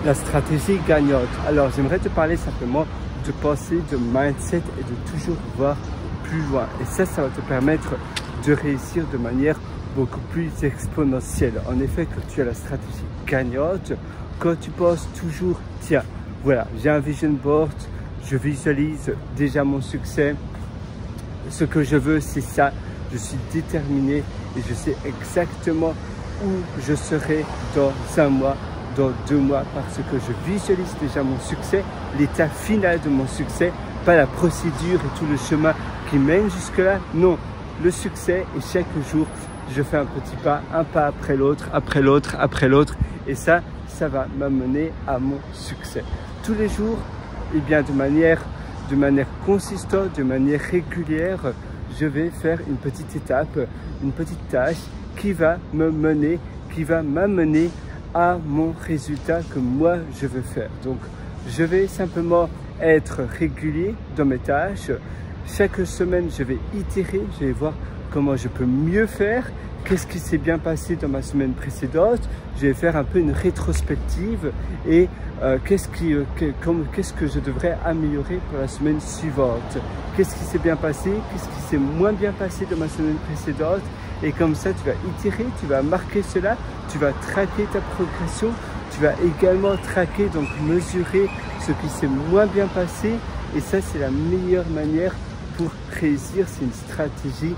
la stratégie gagnante. Alors, j'aimerais te parler simplement de pensée, de mindset et de toujours voir plus loin. Et ça va te permettre de réussir de manière beaucoup plus exponentielle. En effet, quand tu as la stratégie gagnante, quand tu penses toujours, tiens, voilà, j'ai un vision board, je visualise déjà mon succès, ce que je veux, c'est ça, je suis déterminé et je sais exactement où je serai dans un mois, dans 2 mois, parce que je visualise déjà mon succès, l'état final de mon succès, pas la procédure et tout le chemin qui mène jusque-là. Non, le succès, et chaque jour, je fais un petit pas, un pas après l'autre, après l'autre, après l'autre, et ça va m'amener à mon succès. Tous les jours, et bien de manière consistante, de manière régulière, je vais faire une petite étape, une petite tâche qui va me mener, qui va m'amener à mon résultat que moi je veux faire. Donc je vais simplement être régulier dans mes tâches. Chaque semaine je vais itérer, je vais voir comment je peux mieux faire, qu'est-ce qui s'est bien passé dans ma semaine précédente. Je vais faire un peu une rétrospective et qu'est-ce que je devrais améliorer pour la semaine suivante. Qu'est-ce qui s'est bien passé, qu'est-ce qui s'est moins bien passé dans ma semaine précédente. Et comme ça, tu vas itérer, tu vas marquer cela, tu vas traquer ta progression, tu vas également traquer, donc mesurer ce qui s'est moins bien passé. Et ça, c'est la meilleure manière pour réussir. C'est une stratégie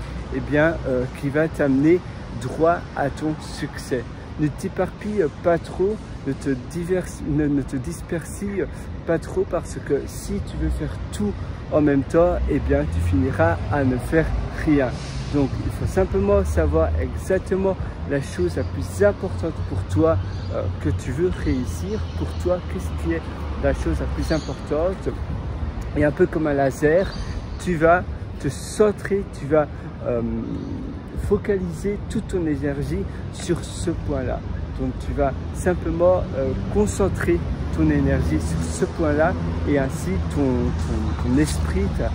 qui va t'amener droit à ton succès. Ne t'éparpille pas trop, ne te dispersie pas trop, parce que si tu veux faire tout en même temps, eh bien tu finiras à ne faire rien. Donc il faut simplement savoir exactement la chose la plus importante pour toi que tu veux réussir. Pour toi, qu'est-ce qui est la chose la plus importante? Et un peu comme un laser, tu vas te centrer, tu vas focaliser toute ton énergie sur ce point-là. Donc tu vas simplement concentrer ton énergie sur ce point-là, et ainsi ton esprit, ta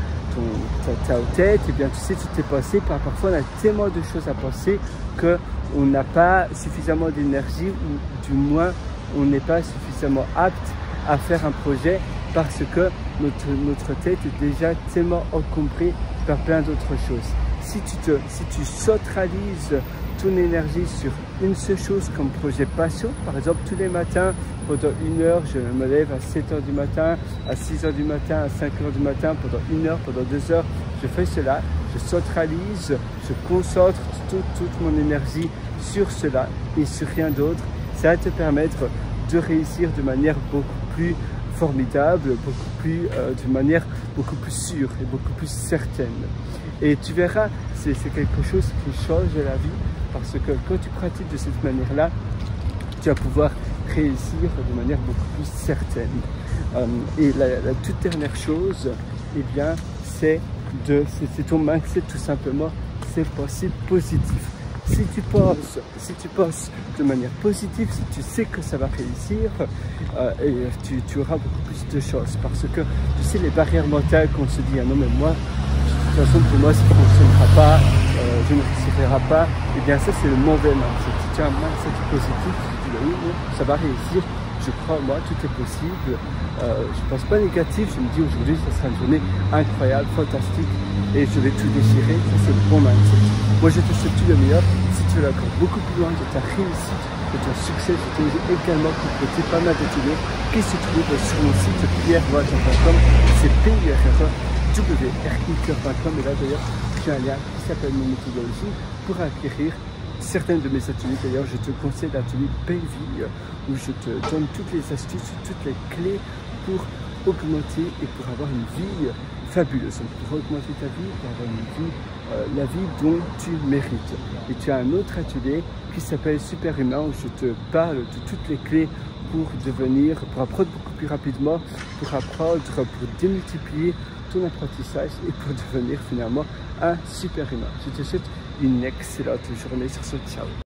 tête, et bien tu sais toutes tes pensées. Parfois on a tellement de choses à penser qu'on n'a pas suffisamment d'énergie, ou du moins on n'est pas suffisamment apte à faire un projet, parce que notre tête est déjà tellement encombrée par plein d'autres choses. Si tu centralises ton énergie sur une seule chose comme projet passion, par exemple tous les matins pendant 1 heure, je me lève à 7 h du matin, à 6 h du matin, à 5 h du matin, pendant 1 heure, pendant 2 heures, je fais cela, je centralise, je concentre toute mon énergie sur cela et sur rien d'autre. Ça va te permettre de réussir de manière beaucoup plus formidable, de manière beaucoup plus sûre et beaucoup plus certaine. Et tu verras, c'est quelque chose qui change la vie, parce que quand tu pratiques de cette manière-là, tu vas pouvoir réussir de manière beaucoup plus certaine. Et la toute dernière chose, eh bien, c'est ton mindset tout simplement, c'est penser positif. Si tu penses de manière positive, si tu sais que ça va réussir, tu auras beaucoup plus de chance, parce que tu sais les barrières mentales qu'on se dit, ah non mais moi, de toute façon pour moi ça ne fonctionnera pas, je ne réussirai pas, et bien ça c'est le mauvais mindset. Si tu as un mindset positif, tu dis oui, ça va réussir, je crois en moi, tout est possible, je ne pense pas négatif, je me dis aujourd'hui ça sera une journée incroyable, fantastique, et je vais tout déchirer. Ça c'est le bon mindset. Moi je te souhaite tout le meilleur. Si tu veux aller encore beaucoup plus loin de ta réussite, de ton succès, je t'invite également à compléter pas mal d'ateliers qui se trouvent sur mon site pierrewalter.com. c'est pierre-wrhinker.com, et là d'ailleurs j'ai un lien qui s'appelle mon méthodologie pour acquérir certaines de mes ateliers. D'ailleurs je te conseille l'atelier Belle Vie, où je te donne toutes les astuces, toutes les clés pour augmenter et pour avoir une vie fabuleuse. Donc pour augmenter ta vie, pour avoir une vie, la vie dont tu mérites. Et tu as un autre atelier qui s'appelle Super Humain, où je te parle de toutes les clés pour apprendre beaucoup plus rapidement, pour démultiplier ton apprentissage et pour devenir finalement un super humain. Je te souhaite une excellente journée sur ce. Ciao.